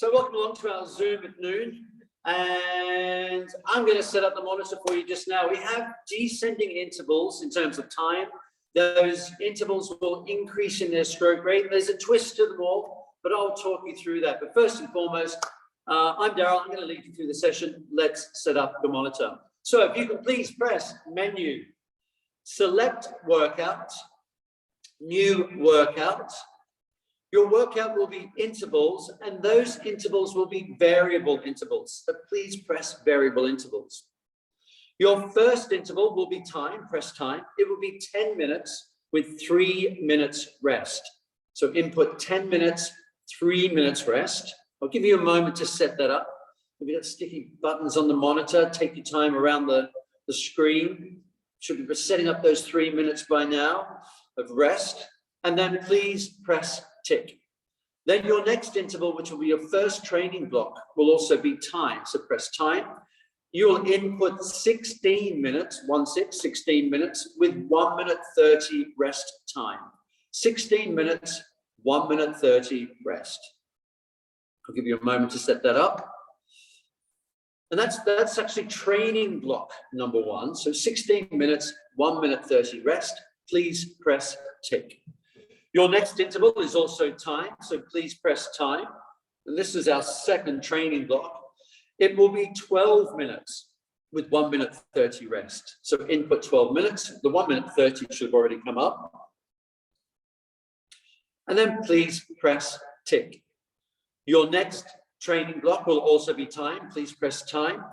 So welcome along to our Zoom at noon, and I'm going to set up the monitor for you just now. We have descending intervals in terms of time. Those intervals will increase in their stroke rate. There's a twist to them all, but I'll talk you through that. But first and foremost, I'm Darryl. I'm going to lead you through the session. Let's set up the monitor. So if you can please press menu, select workout, new workout. Your workout will be intervals, and those intervals will be variable intervals. So please press variable intervals. Your first interval will be time, press time. It will be 10 minutes with 3 minutes rest. So input 10 minutes, 3 minutes rest. I'll give you a moment to set that up. If you got sticky buttons on the monitor, take your time around the screen. Should be setting up those 3 minutes by now of rest. And then please press tick. Then your next interval, which will be your first training block, will also be time. So press time. You'll input 16 minutes, 16 minutes with 1 minute 30 rest time. 16 minutes, 1 minute 30 rest. I'll give you a moment to set that up. And that's actually training block number 1. So 16 minutes, 1 minute 30 rest. Please press tick. Your next interval is also time, so please press time. And this is our second training block. It will be 12 minutes with 1 minute 30 rest. So input 12 minutes. The 1 minute 30 should have already come up. And then please press tick. Your next training block will also be time. Please press time.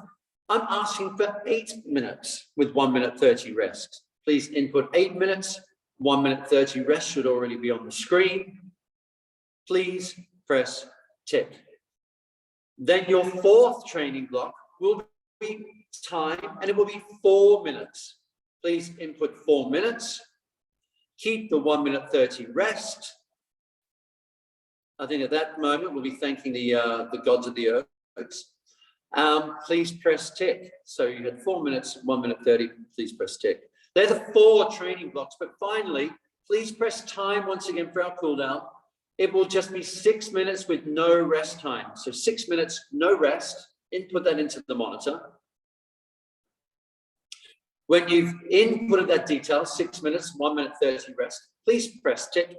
I'm asking for 8 minutes with 1 minute 30 rest. Please input 8 minutes. 1 minute 30 rest should already be on the screen. Please press tick. Then your fourth training block will be time, and it will be 4 minutes. Please input 4 minutes. Keep the 1 minute 30 rest. I think at that moment we'll be thanking the gods of the Ergos. Please press tick. So you had 4 minutes, 1 minute 30. Please press tick. They're the 4 training blocks, but finally, please press time once again for our cooldown. It will just be 6 minutes with no rest time. So 6 minutes, no rest. Input that into the monitor. When you've inputted that detail, 6 minutes, 1 minute 30 rest, please press tick,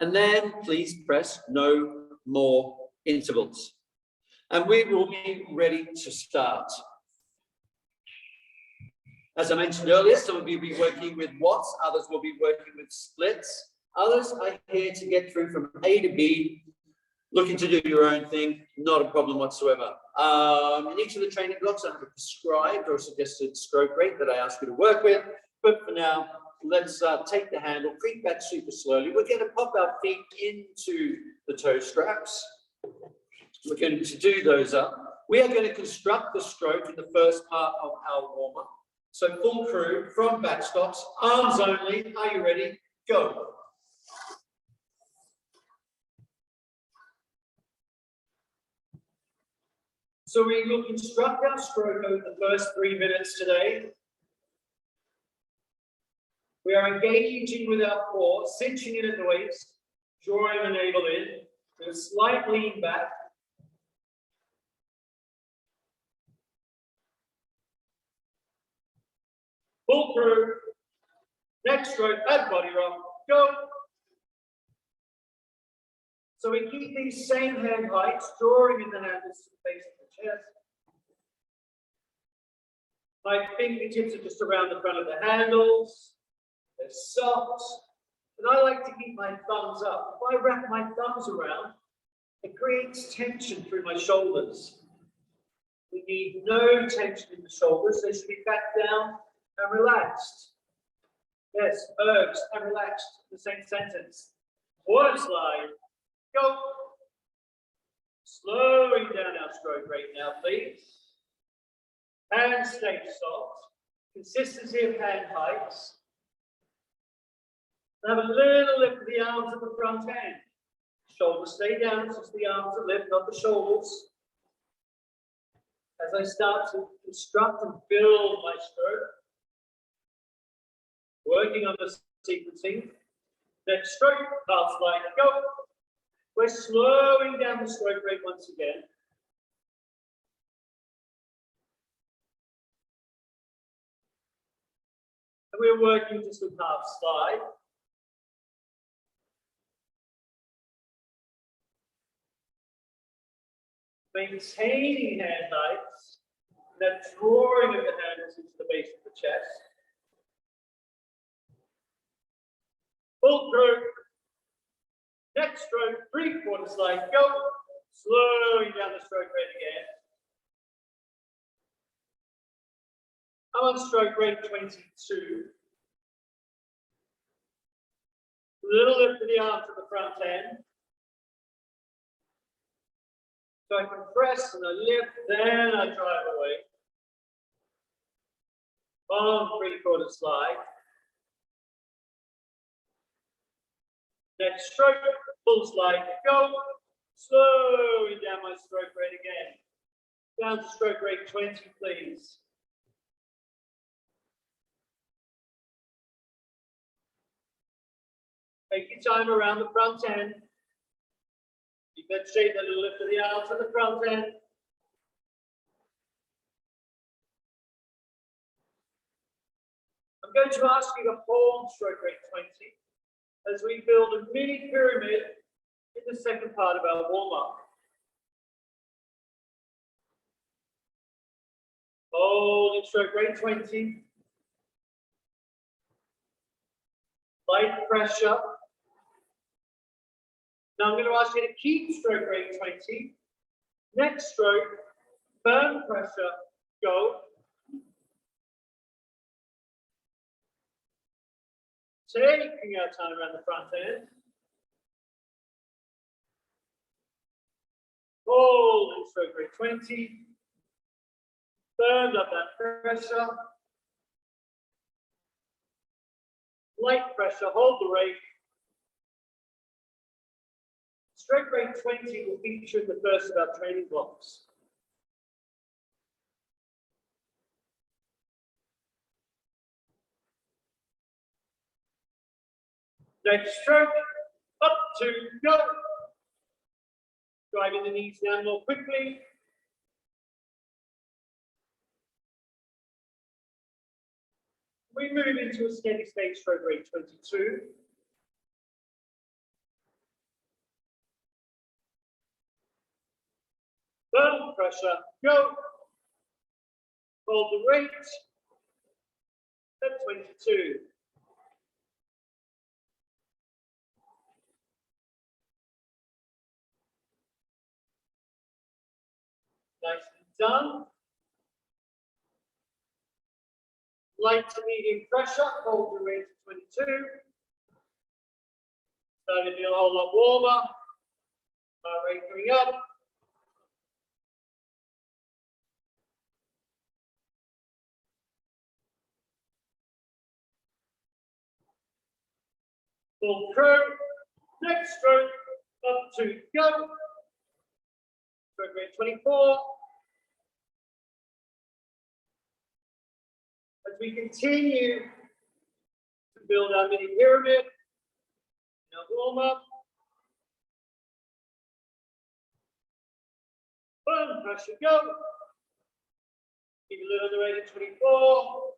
and then please press no more intervals. And we will be ready to start. As I mentioned earlier, some of you will be working with watts, others will be working with splits. Others are here to get through from A to B, looking to do your own thing, not a problem whatsoever. In each of the training blocks, I have a prescribed or suggested stroke rate that I ask you to work with. But for now, let's take the handle, creep back super slowly. We're going to pop our feet into the toe straps. We're going to do those up. We are going to construct the stroke in the first part of our warm-up. So full crew from back stops, arms only. Are you ready? Go. So we will construct our stroke over the first 3 minutes today. We are engaging with our core, cinching in at the waist, drawing the navel in, with a slight lean back. Full crew, next stroke, and body rock, go. So we keep these same hand heights, drawing in the handles to the base of the chest. My fingertips are just around the front of the handles. They're soft. And I like to keep my thumbs up. If I wrap my thumbs around, it creates tension through my shoulders. We need no tension in the shoulders. They should be back down and relaxed. Yes, Ergos and relaxed. The same sentence. Water slide. Go. Slowing down our stroke rate now, please. Hands stay soft. Consistency of hand heights. Have a little lift of the arms at the front end. Shoulders stay down, it's just the arms that lift, not the shoulders. As I start to construct and build my stroke, working on the sequencing. Next stroke, half slide, go. We're slowing down the stroke rate once again. And we're working just with half slide. Maintaining hand heights, that drawing of the handles into the base of the chest. Full through. Next stroke, 3/4 slide, go. Slowing down the stroke rate again. I'm on stroke rate 22. Little lift of the arm to the front end. So I compress and I lift, then I drive away. On 3/4 slide. Next stroke, full slide, go. Slowing down my stroke rate again. Down to stroke rate 20, please. Take your time around the front end. Keep that shape, that little lift of the arms to the front end. I'm going to ask you to hold stroke rate 20 as we build a mini pyramid in the second part of our warm-up. Hold stroke rate 20. Light pressure. Now I'm going to ask you to keep stroke rate 20. Next stroke, firm pressure, go. Taking our time around the front end. Hold in stroke rate 20. Firm up that pressure. Light pressure, hold the rate. Stroke rate 20 will feature in the first of our training blocks. Next stroke, up to go. Driving the knees down more quickly. We move into a steady state stroke rate 22. Firm pressure, go. Hold the rate at 22. Nicely done. Light to medium pressure, hold the rate at 22. Starting to feel a whole lot warmer. Heart rate coming up. Full curve. Next stroke, up to go. Stroke rate 24. As we continue to build our mini pyramid, now warm up. Firm pressure, go. Keep a little on the rate at 24.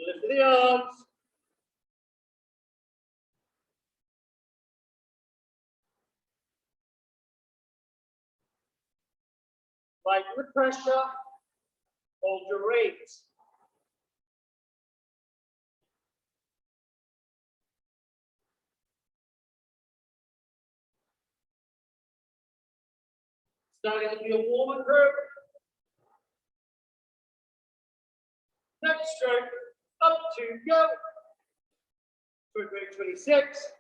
Lift of the arms. Light with pressure, hold your rate. Starting to be a warmer curve. Next stroke, up to go. Stroke rate 26.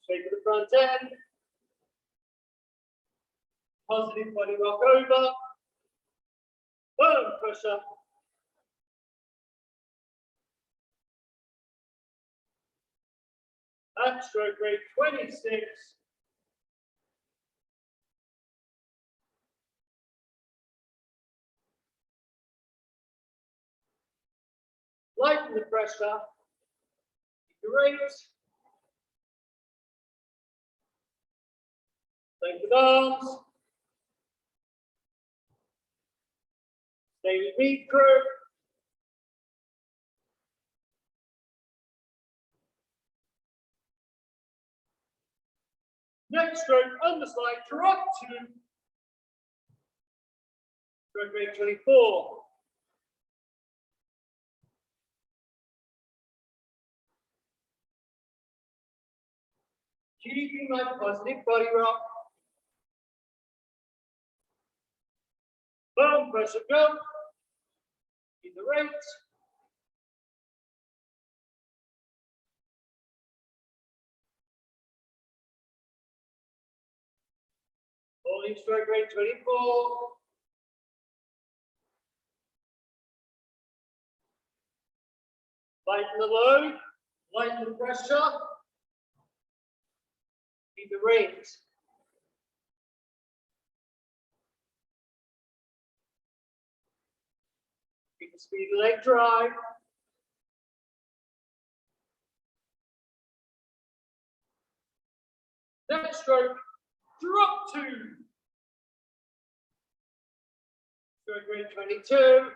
Straight to the front end. Positive body rock over. Firm pressure. At stroke rate 26. lighten the pressure, keep the rate, length of arms, stay with me, crew. Next stroke, underslide, drop to stroke rate 24. Keeping my positive body rock. Firm pressure, go. Keep the rate. Holding stroke rate 24. Lighten the load, lighten the pressure. Keep the rate. Keep the speed of the leg drive. Next stroke, drop to stroke rate 22.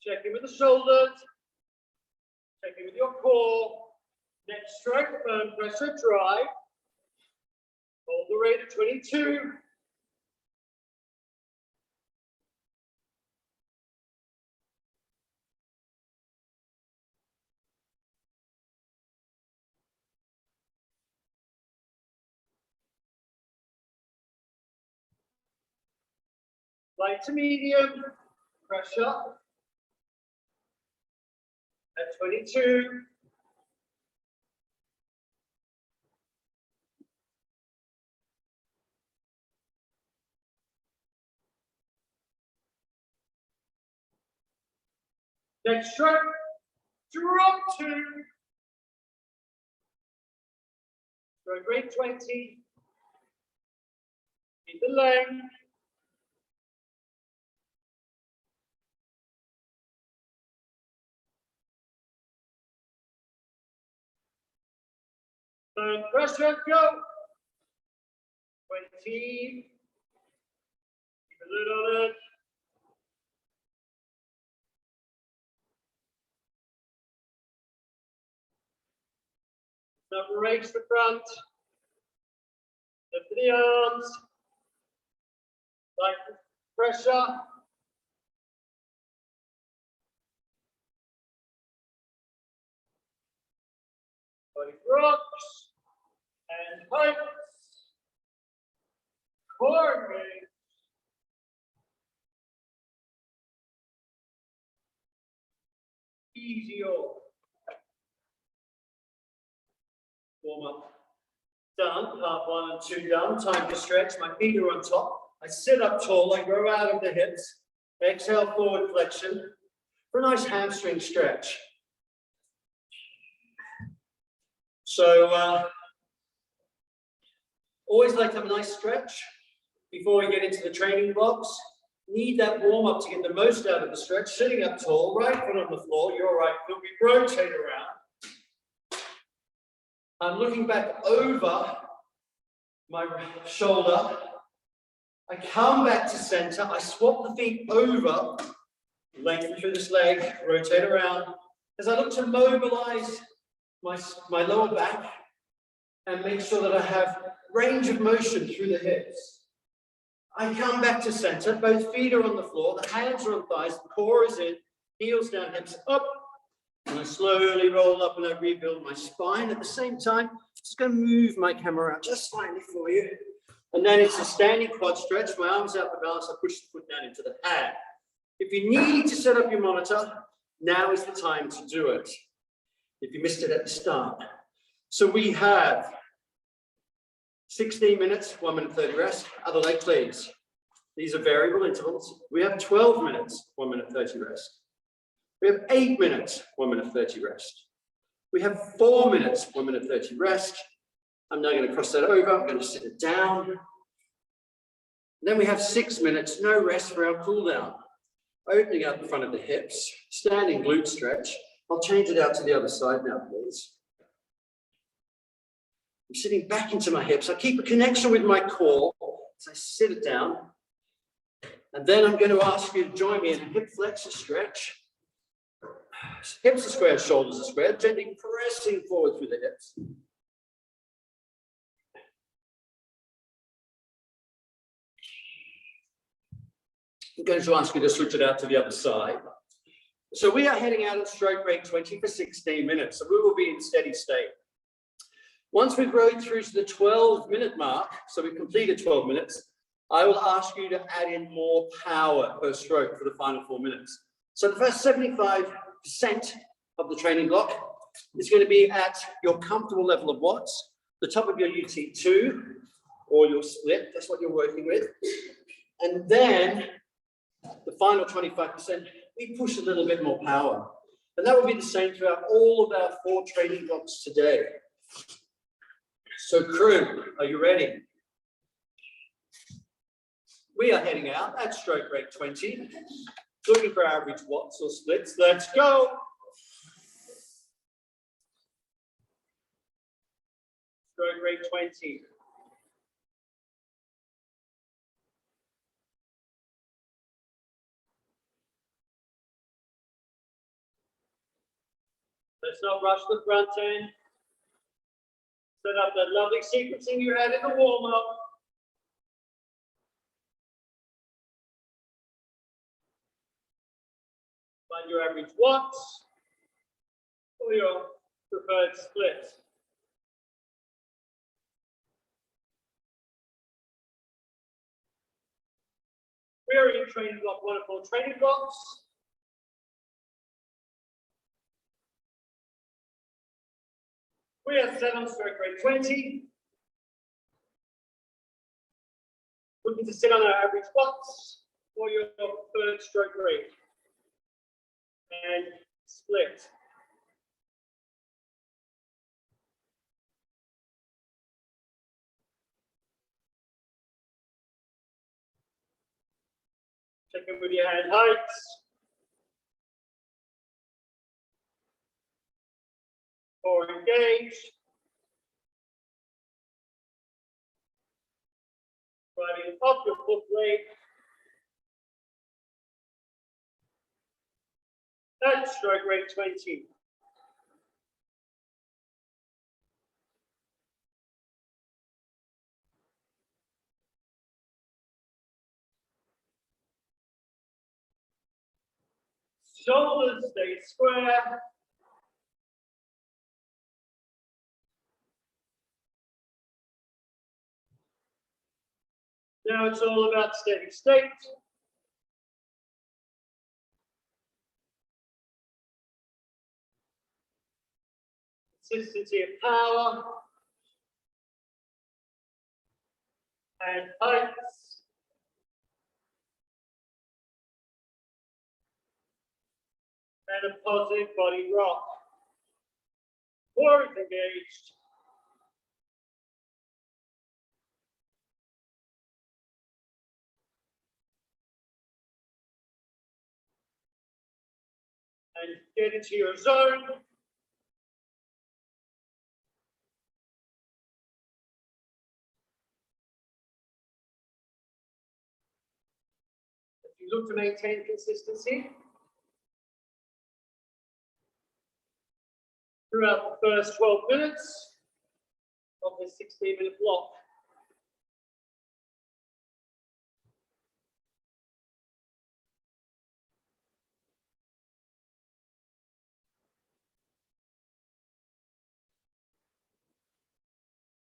Check in with the shoulders. Check in with your core. Next stroke, firm pressure, drive. Hold the rate at 22. Light to medium, pressure at 22. Next stroke, drop to stroke rate 20. Keep the length. Firm pressure, go. 20. Keep a lid on it. Separate the front. Lift the arms. Lighten pressure. Body rocks. And pipes. Core engage. Easy off. Warm up. Done. Part 1 and 2 done. Time to stretch. My feet are on top. I sit up tall. I grow out of the hips. Exhale, forward flexion for a nice hamstring stretch. So, always like to have a nice stretch before we get into the training box. Need that warm up to get the most out of the stretch. Sitting up tall, right foot on the floor, your right foot, we rotate around. I'm looking back over my shoulder. I come back to center. I swap the feet over, lengthen through this leg, rotate around. As I look to mobilize my lower back and make sure that I have range of motion through the hips. I come back to center, both feet are on the floor, the hands are on thighs, the core is in, heels down, hips up, and I slowly roll up and I rebuild my spine. At the same time, just going to move my camera out just slightly for you. And then it's a standing quad stretch, my arms out the balance, I push the foot down into the hand. If you need to set up your monitor, now is the time to do it. If you missed it at the start. So we have 16 minutes, 1 minute 30 rest. Other leg, please. These are variable intervals. We have 12 minutes, 1 minute 30 rest. We have 8 minutes, 1 minute 30 rest. We have 4 minutes, 1 minute 30 rest. I'm now going to cross that over. I'm going to sit it down. Then we have 6 minutes, no rest for our cool down. Opening out the front of the hips, standing glute stretch. I'll change it out to the other side now, please. I'm sitting back into my hips. I keep a connection with my core as I sit it down. And then I'm going to ask you to join me in a hip flexor stretch. Hips are squared, shoulders are squared, gently pressing forward through the hips. I'm going to ask you to switch it out to the other side. So we are heading out at stroke rate 20 for 16 minutes. So we will be in steady state. Once we've rode through to the 12-minute mark, so we've completed 12 minutes, I will ask you to add in more power per stroke for the final 4 minutes. So the first 75% of the training block is going to be at your comfortable level of watts, the top of your UT2 or your split, that's what you're working with. And then the final 25%, we push a little bit more power. And that will be the same throughout all of our 4 training blocks today. So crew, are you ready? We are heading out at stroke rate 20, looking for average watts or splits. Let's go. Stroke rate 20. Let's not rush the front end. Set up that lovely sequencing you had in the warm-up. Find your average watts or your preferred split. We are in training block 1 of 4 training blocks. We are set on stroke rate 20. Looking to sit on our average watts or your preferred stroke rate. And split. Check in with your hand heights. Core engaged. Driving up your foot blade. That's stroke rate 20. Shoulders stay square. Now it's all about steady state. Consistency of power. And heights. And a positive body rock. Core is engaged. And get into your zone. If you look to maintain consistency throughout the first 12 minutes of this 16-minute block.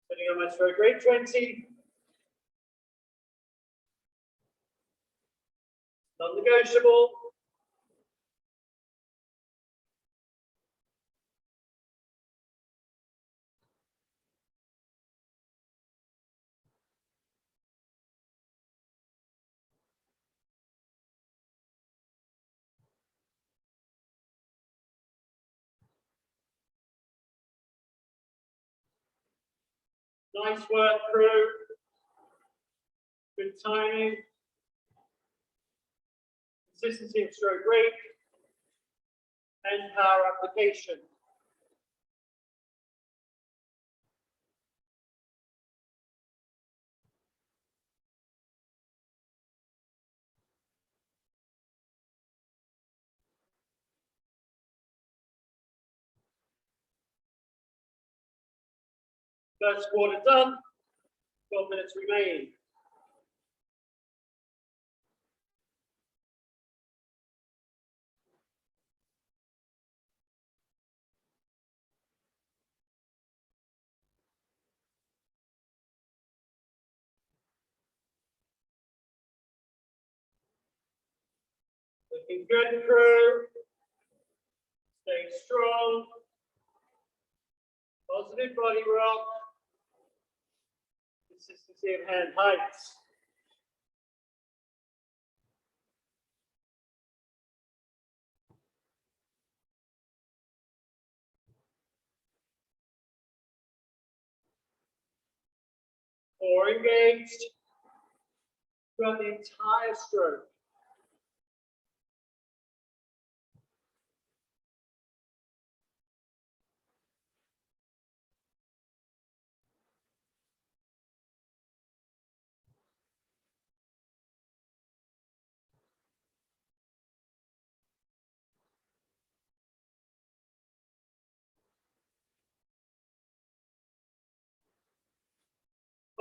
Setting on my stroke rate 20. Non-negotiable. Nice work, crew. Good timing, consistency of stroke rate, and power application. First quarter done, 12 minutes remain. Looking good, crew. Stay strong. Positive body rock. Consistency of hand heights. Core engaged throughout the entire stroke.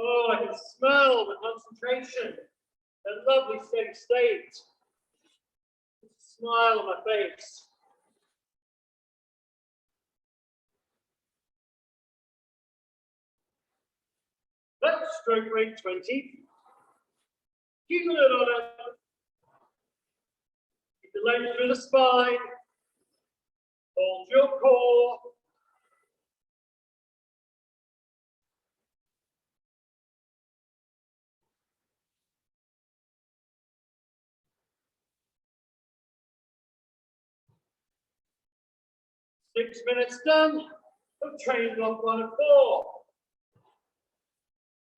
Oh, I can smell the concentration, that lovely steady state. Smile on my face. Let's stroke rate 20. Keep a lid on it. Keep the legs through the spine. Hold your core. Six minutes done of training block 1 and 4.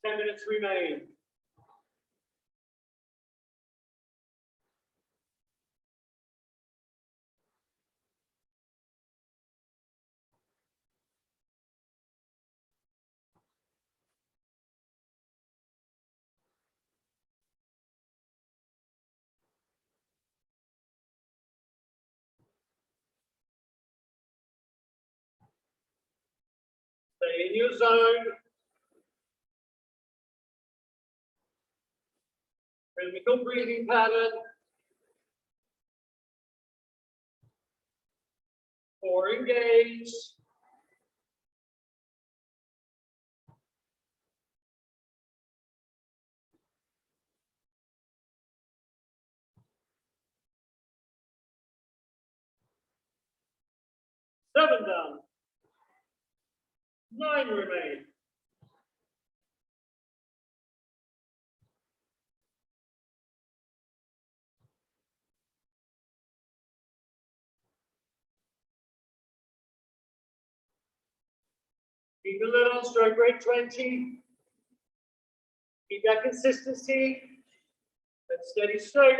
10 minutes remain. Stay in your zone. Rhythmical breathing pattern. Core engaged. Seven done. 9 remain. Keep a lid on stroke rate 20. Keep that consistency. That steady state.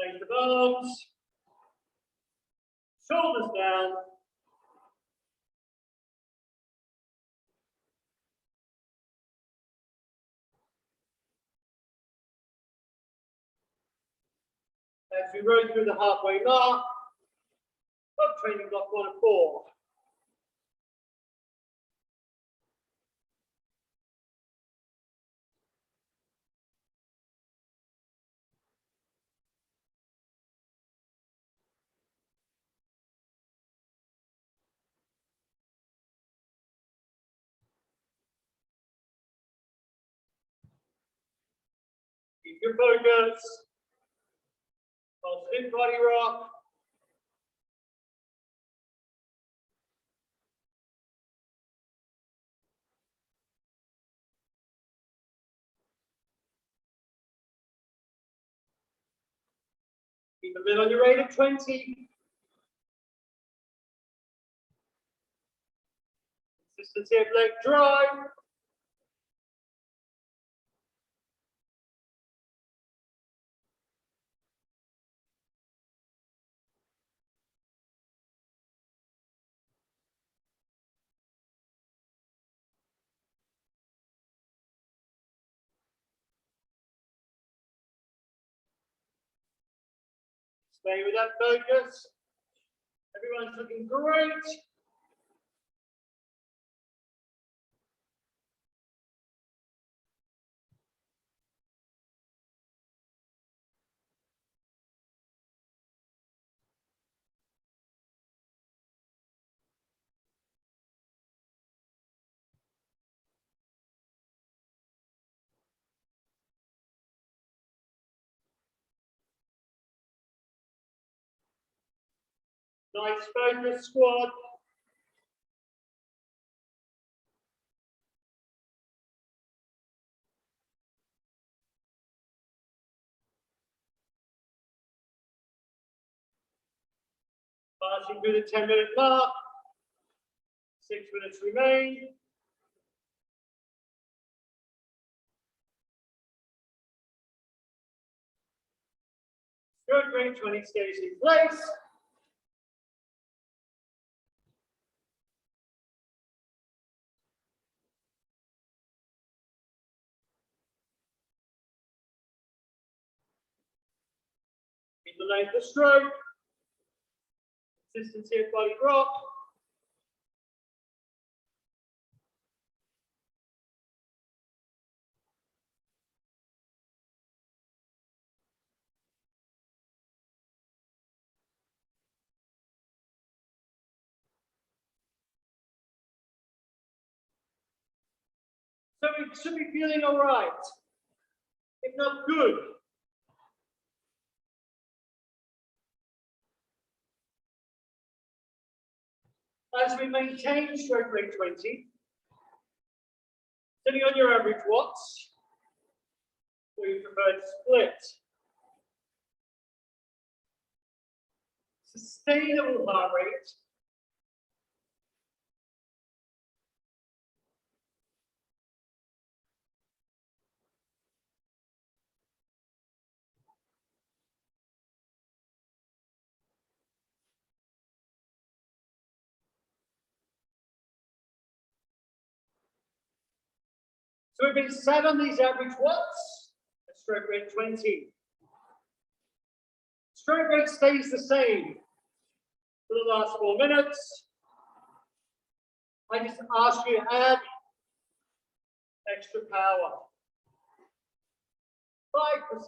Take the bones. Shoulders down. As we roll through the halfway mark of training block 1 and 4. Keep your focus. Positive body rock. Keep a bit on your rate at 20. Consistency of leg drive. Stay with that focus. Everyone's looking great. Nice focus squad. Passing through the 10-minute mark. 6 minutes remain. Stroke rate 20 stays in place. Keep the length of stroke. Consistency of body drop. So we should be feeling all right, if not good. As we maintain stroke rate 20, sitting on your average watts, or you prefer to split. Sustainable heart rate. So we've been sat on these average watts at stroke rate 20. Stroke rate stays the same for the last 4 minutes. I just ask you to add extra power. 5%.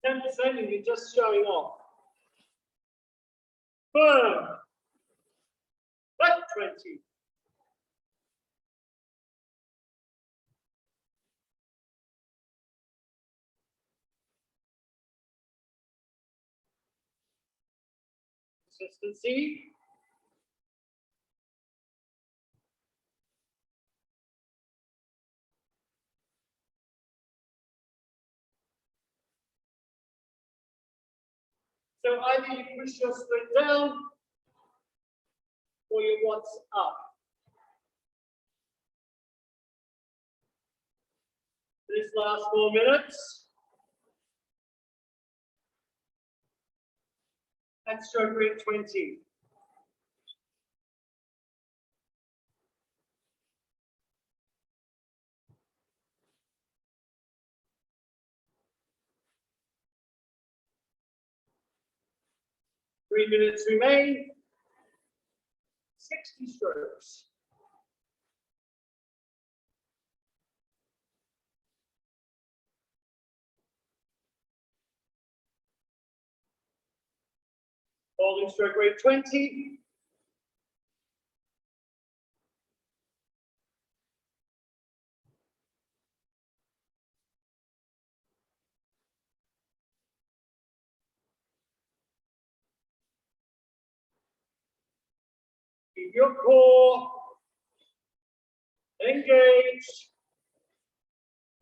10% and you're just showing off. Firm. At 20. Consistency. So either you push your split down or your watts up. This last 4 minutes. At stroke rate 20. Three minutes remain. 60 strokes. Holding stroke rate 20. Keep your core engaged.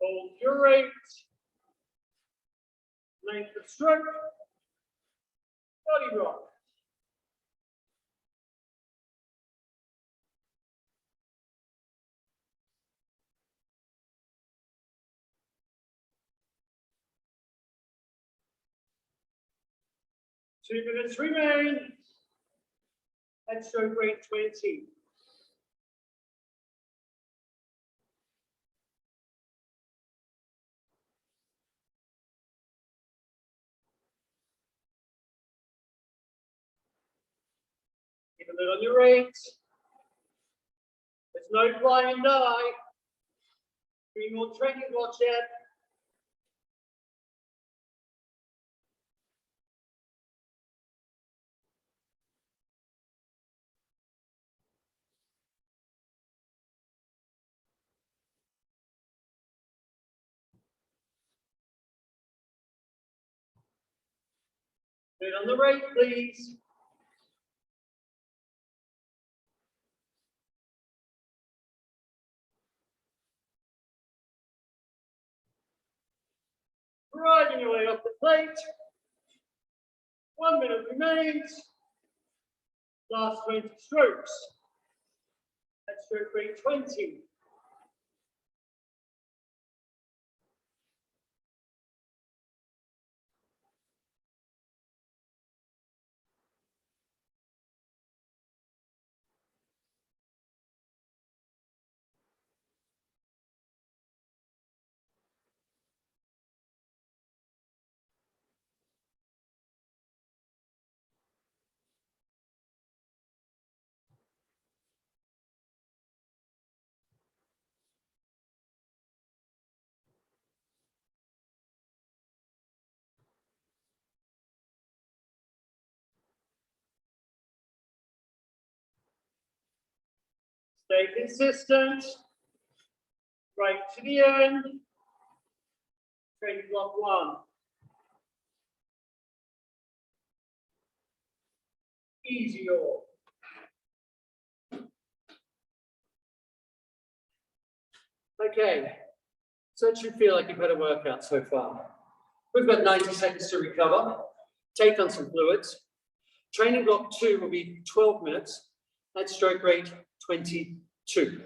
Hold your rate. length of stroke, body rock. Two minutes remain. Head stroke rate 20. Keep a lid on your rate. There's no fly and die. 3 more training blocks yet. Lid on the rate, please. Riding your way up the plate. 1 minute remains. Last 20 strokes. Head stroke rate 20. Stay consistent. Right to the end. Training block 1. Easy all. Okay, so it should feel like you've had a workout so far. We've got 90 seconds to recover. Take on some fluids. Training block 2 will be 12 minutes. Head stroke rate 22.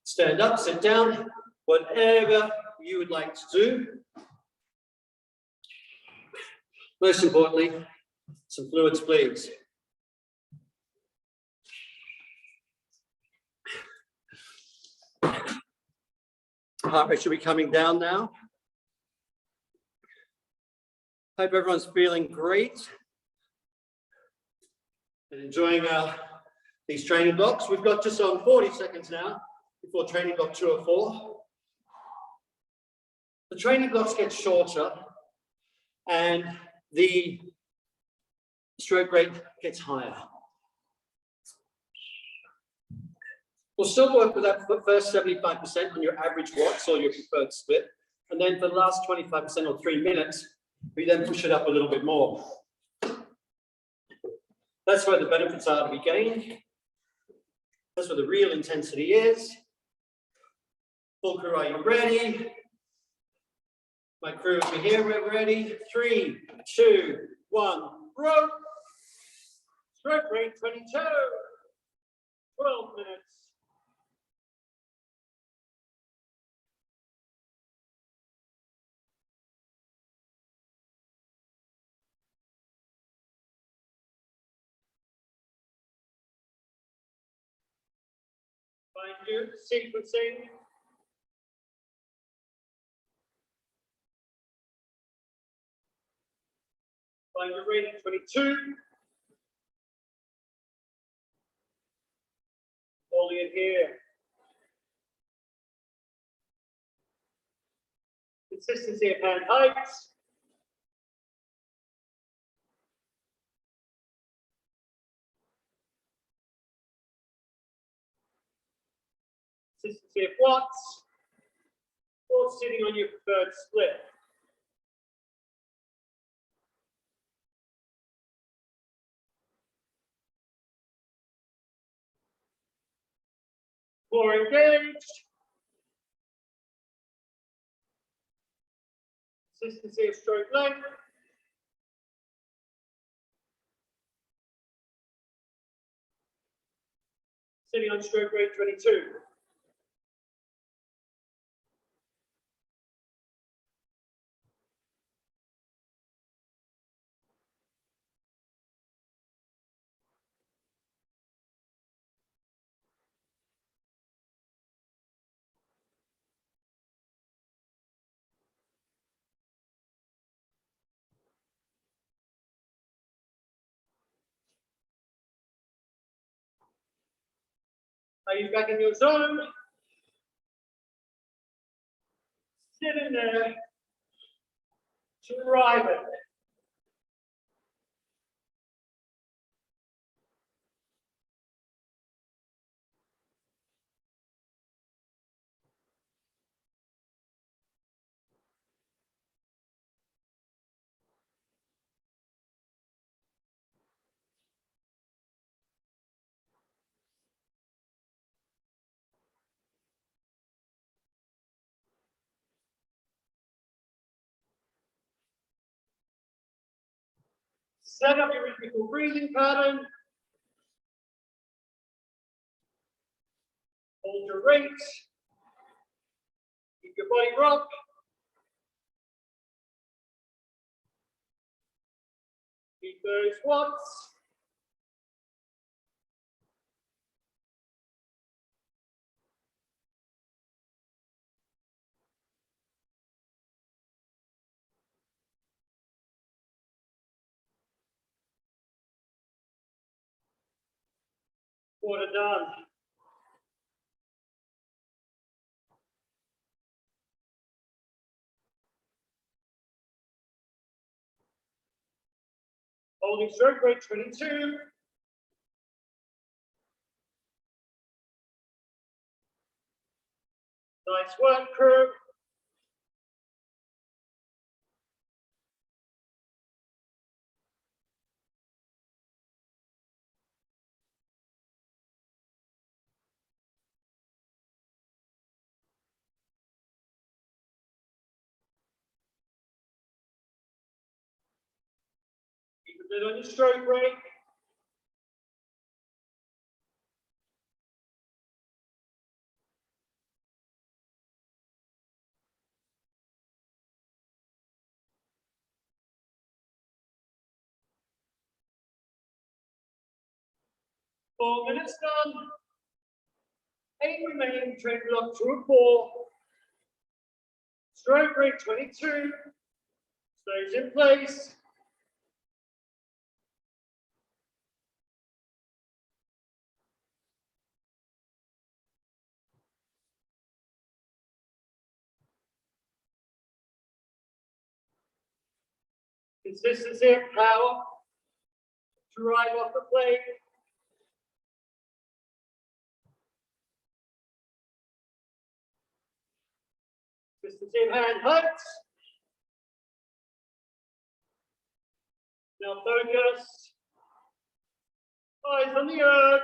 Stand up, sit down, whatever you would like to do. Most importantly, some fluids, please. Heart rate should be coming down now. Hope everyone's feeling great and enjoying these training blocks. We've got just on 40 seconds now before training block 2 or 4. The training blocks get shorter and the stroke rate gets higher. We'll still work with that first 75% on your average watts or your preferred split. And then for the last 25% or 3 minutes, we then push it up a little bit more. That's where the benefits are to be gained. That's where the real intensity is. Full crew, are you ready? My crew over here, we're ready. 3, 2, 1, row. Stroke rate 22. 12 minutes. Find you sequencing. Find your rating 22. Holding it here. Consistency of hand heights. Consistency of watts. Or sitting on your preferred split. Core engaged. Consistency of stroke length. Sitting on stroke rate 22. Are you back in your zone? Sit in there. Drive it. Set up your rhythmical breathing pattern. Hold your rate. Keep your body rock. Keep those watts. Quarter done. Holding stroke rate 22. Nice work, crew. Keep a bit on your stroke rate. Four minutes done. 8 remaining, train block 2 and 4. Stroke rate 22. Stays in place. Consistency and power. Drive off the plate. Consistency of hand heights. Now focus. Eyes on the earth.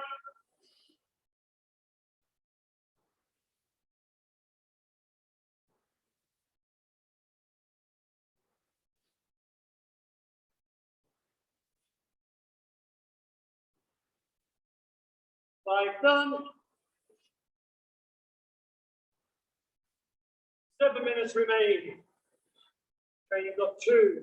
Five done. 7 minutes remain. Training block 2.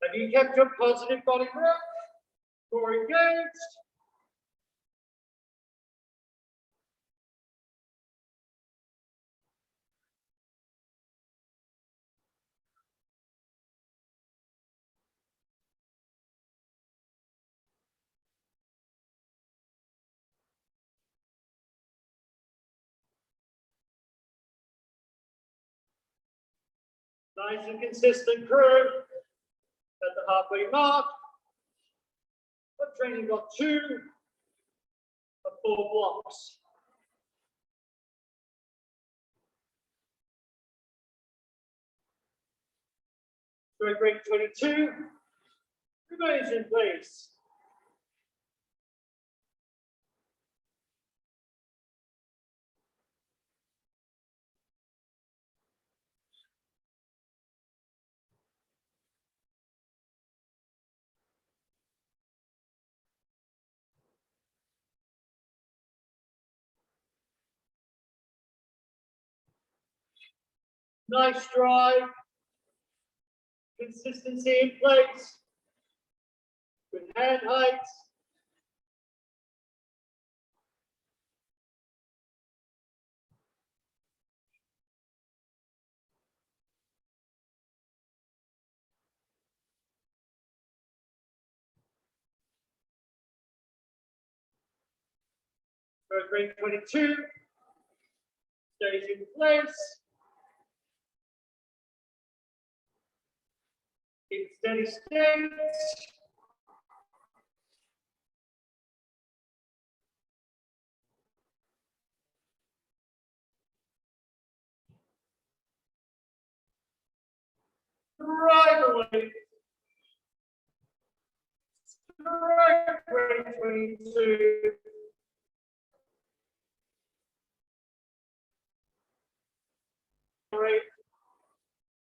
Have you kept your positive body breath? Core engaged. Nice and consistent crew. At the halfway mark. But training block 2 of 4 blocks. Stroke rate 22. Remains in place. Nice drive. Consistency in place. Good hand height. Stroke rate 22. Stays in place. Keep steady state. Right away. Stroke rate 22. Right.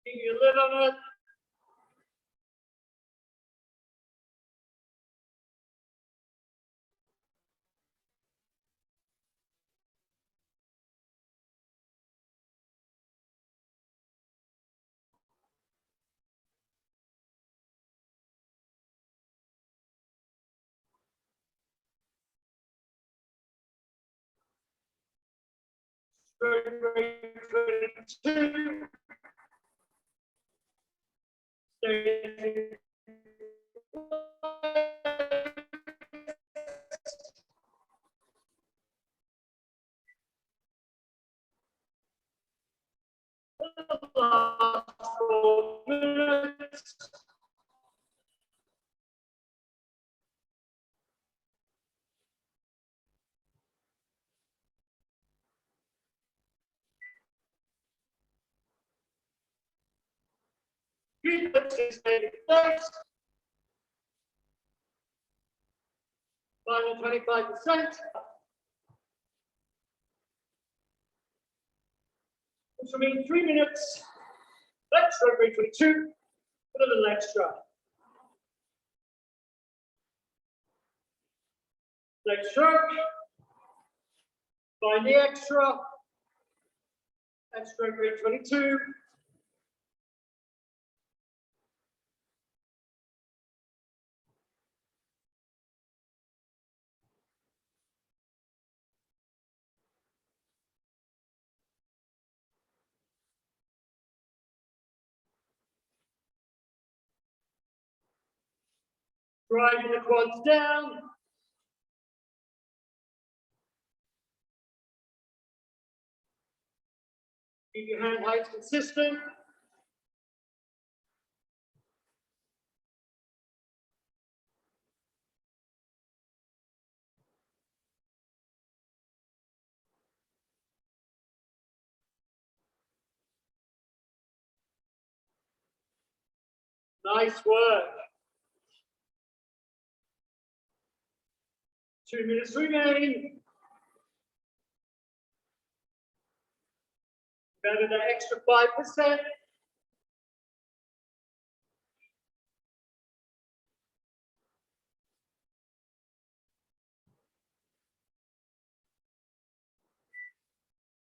Keep your lid on it. Stroke rate 22. Stay. Last 4 minutes. Keep it steady place. Final 25%. Which will mean 3 minutes. Left stroke rate 22. Put a little extra. Leg stroke. Find the extra. Left stroke rate 22. Driving the quads down. Keep your hand height consistent. Nice work. 2 minutes remaining. Better the extra 5%.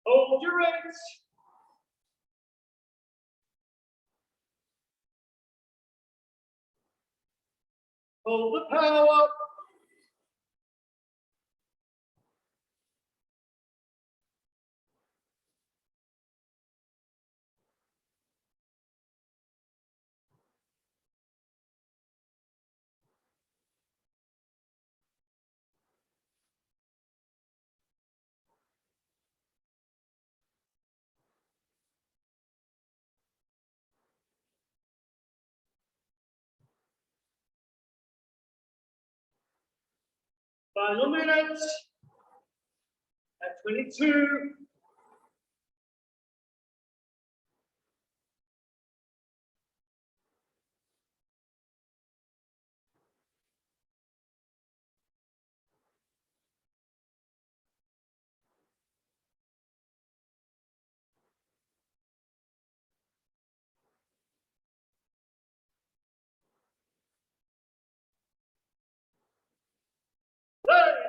Hold your rates. Hold the power. Final minutes at 22.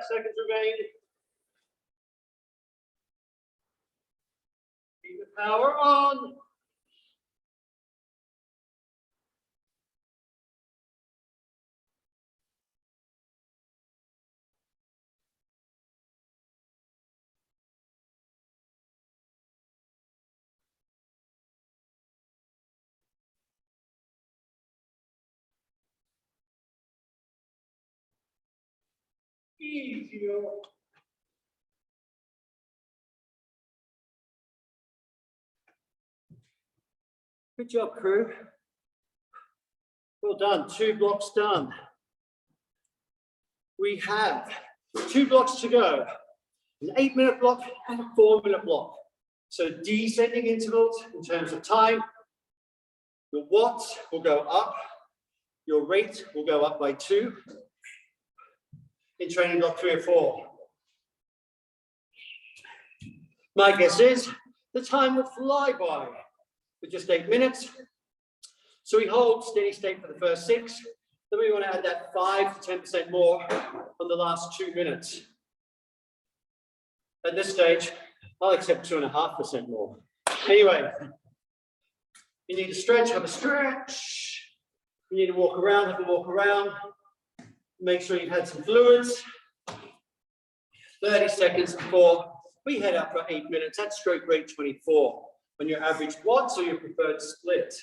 seconds remain. Keep the power on. Easier. Good job, crew. Well done, 2 blocks done. We have 2 blocks to go, an 8-minute block and a 4-minute block. So descending intervals in terms of time, your watts will go up, your rate will go up by 2 in training block 3 or 4. My guess is the time will fly by with just 8 minutes. So we hold steady state for the first 6. Then we want to add that 5 to 10% more on the last 2 minutes. At this stage, I'll accept 2.5% more. Anyway, you need to stretch, have a stretch. You need to walk around, have a walk around. Make sure you've had some fluids. 30 seconds before we head up for 8 minutes at stroke rate 24 on your average watts or your preferred split.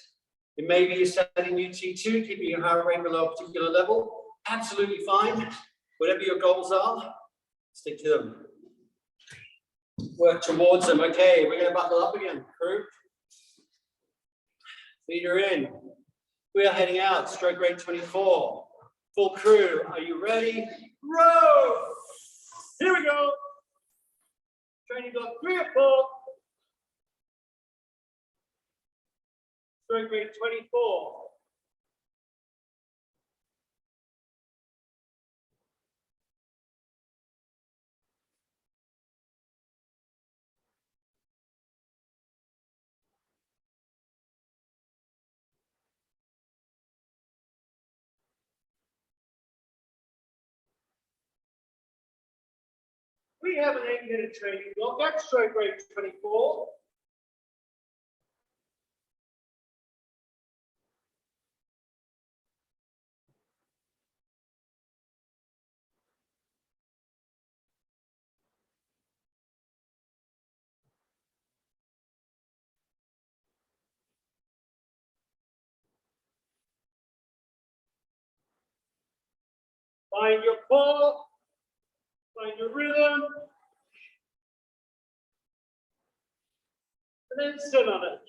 It may be you're setting UT2, keeping your heart rate below a particular level. Absolutely fine. Whatever your goals are, stick to them. Work towards them. Okay, we're going to buckle up again, crew. Feet are in. We are heading out, stroke rate 24. Full crew, are you ready? Row! Here we go. Training block 3 or 4. Stroke rate 24. We have an 8-minute training block. That's stroke rate 24. Find your core, find your rhythm, and then sit on it.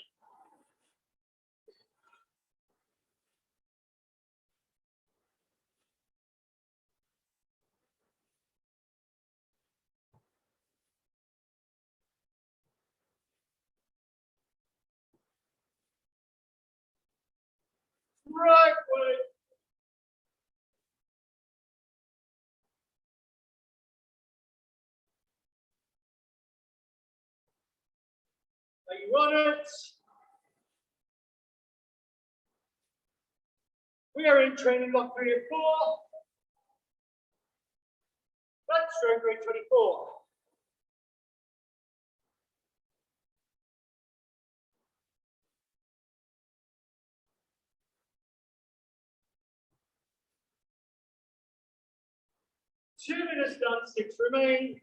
Right way. Are you on it? We are in training block 3 and 4. That's stroke rate 24. Two minutes done, 6 remain.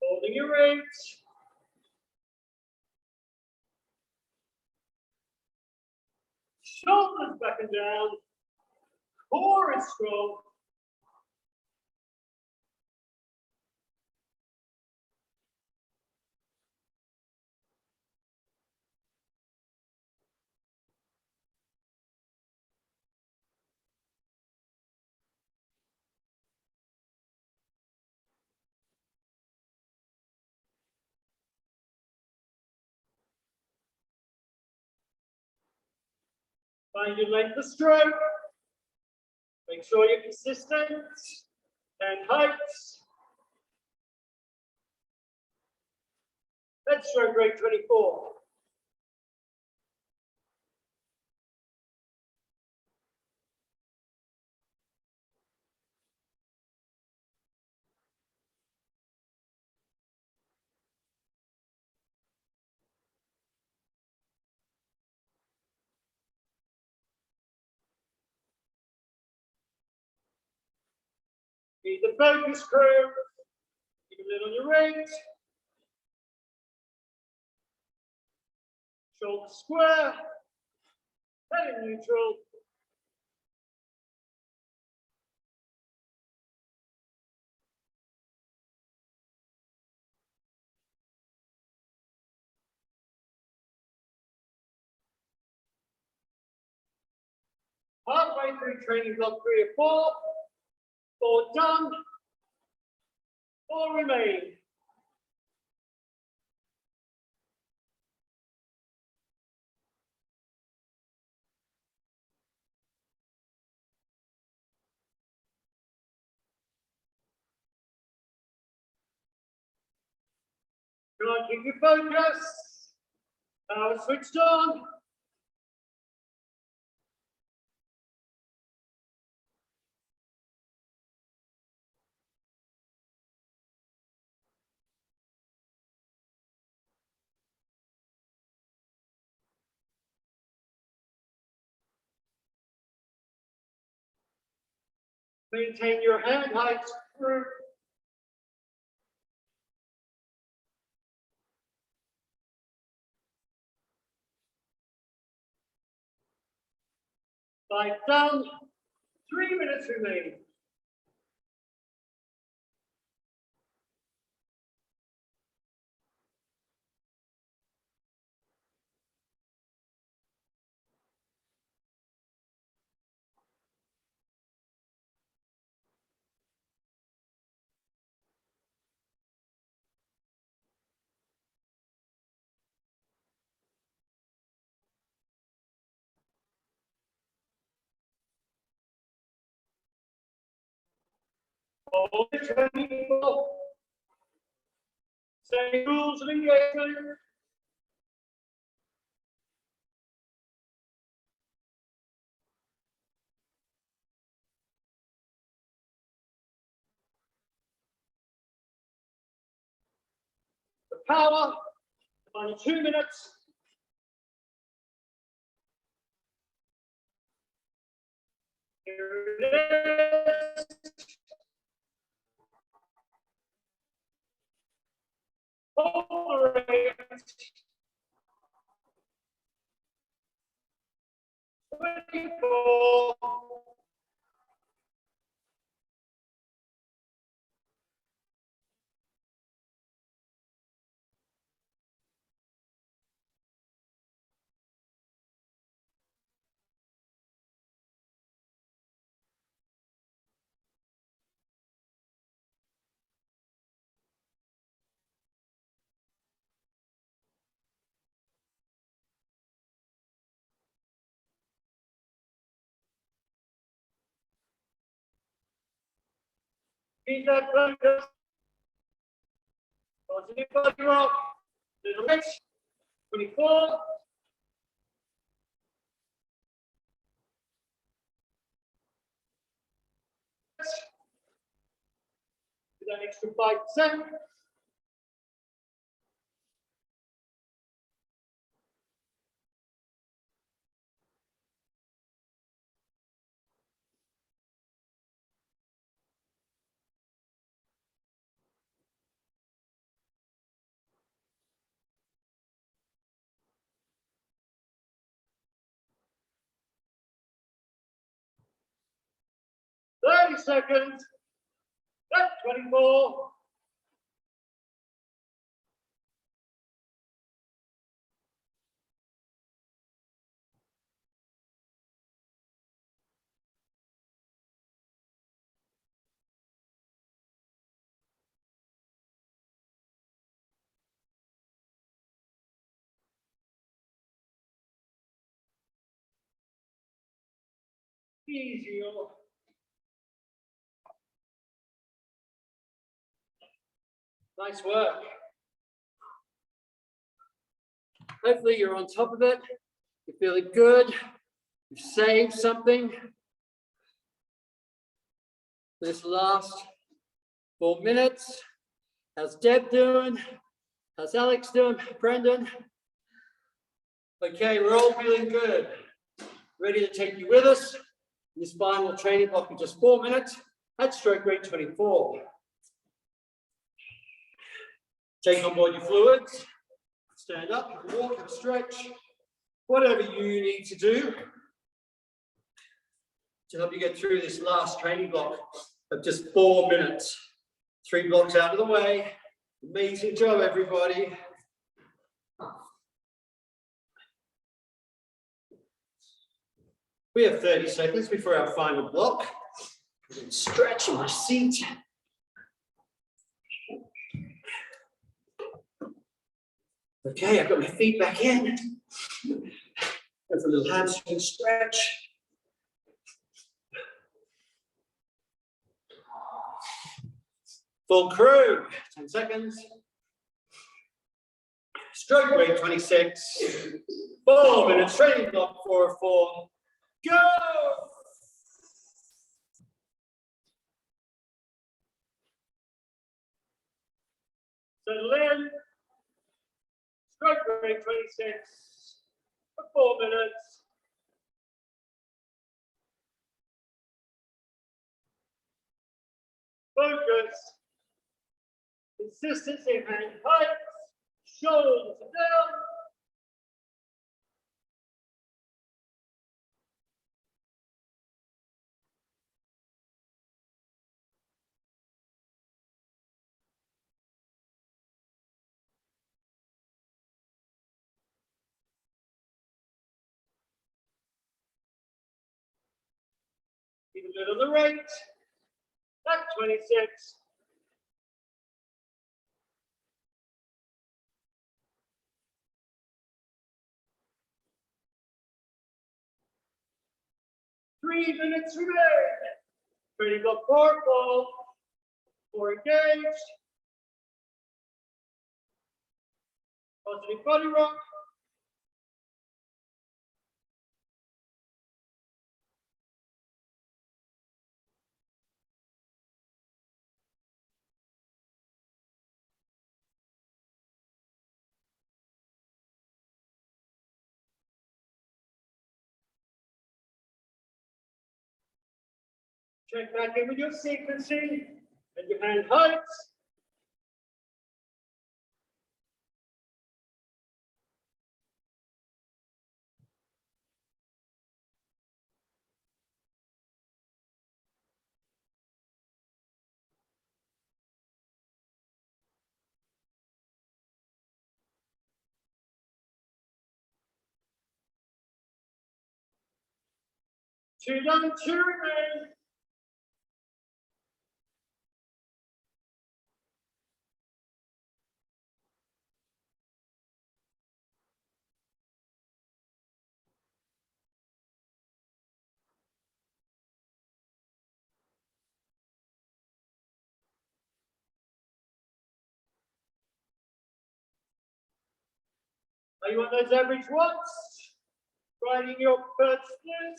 Holding your rate. Shoulders back and down. Core is strong. Find your length of stroke. Make sure you're consistent. And heights. Let's stroke rate 24. Keep the focus, crew. Keep a lid on your rate. Shoulder square. Head in neutral. Halfway through training block 3 or 4. 4 done. 4 remain. Come on, keep your focus. Power switched on. Maintain your hand height through. Five down. 3 minutes remaining. Hold the training block. Same rules of engagement. The power. Final 2 minutes. Here it is. Hold the rate. 24. Keep that focus. Positive body rock. Little bit. 24. With that extra 5%. Thirty seconds. At 24. physio. Nice work. Hopefully you're on top of it. You're feeling good. You've saved something. This last 4 minutes. How's Deb doing? How's Alex doing? Brendan? Okay, we're all feeling good. Ready to take you with us in this final training block in just 4 minutes at stroke rate 24. Take on board your fluids. Stand up, you can walk, you can stretch, whatever you need to do to help you get through this last training block of just 4 minutes. 3 blocks out of the way. Amazing job, everybody. We have 30 seconds before our final block. Stretch in my seat. Okay, I've got my feet back in. That's a little hamstring stretch. Full crew, 10 seconds. Stroke rate 26. 4 minutes, training block 4 4. Go! Settle in. Stroke rate 26 for 4 minutes. Focus. Consistency, hand height, shoulders down. Keep a bit on the right. Back 26. Three minutes remain. Ready to go forward, ball. 4 engaged. Positive body rock. Check back in with your sequencing and your hand heights. Two down, two remain. Are you on those average ones? Riding your first split.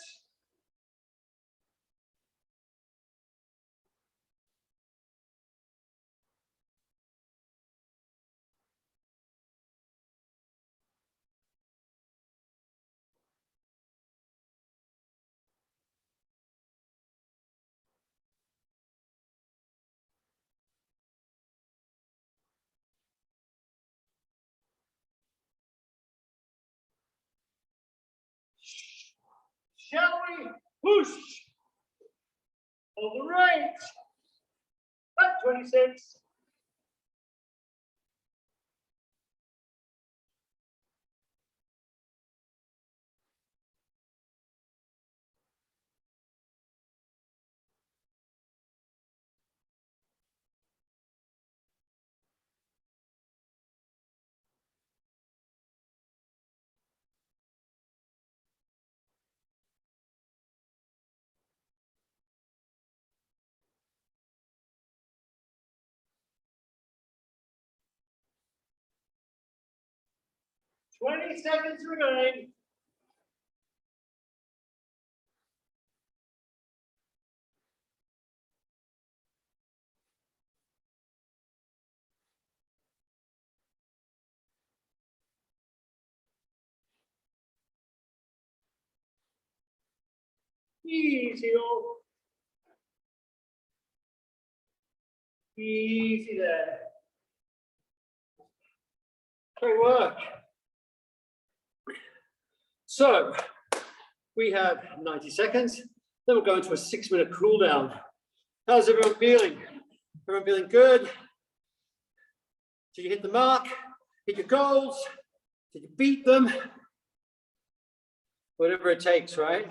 Shall we push? Over right. Back 26. 20 seconds remain. Easy, oh. Easy there. Great work. So we have 90 seconds. Then we'll go into a 6-minute cool down. How's everyone feeling? Everyone feeling good? Did you hit the mark? Hit your goals? Did you beat them? Whatever it takes, right?